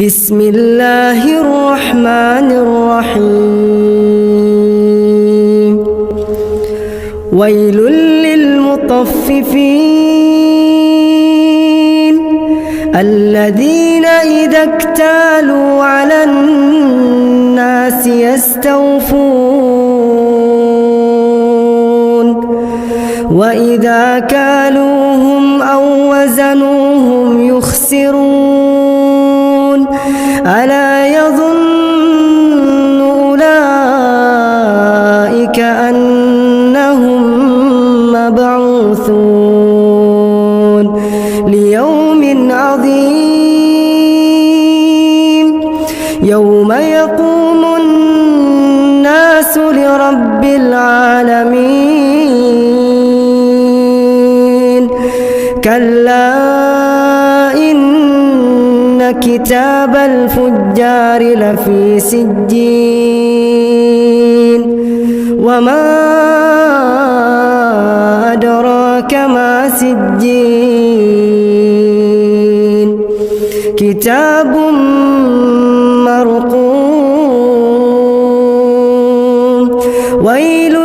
بسم الله الرحمن الرحيم ويل للمطففين الذين إذا اكتالوا على الناس يستوفون وإذا كالوهم أو وزنوهم يخسرون ألا يظن أولئك أنهم مبعوثون ليوم عظيم يوم يقوم الناس لرب العالمين كلا إن كتاب الفجار لفي سجين وما أدراك ما سجين كتاب مرقوم ويل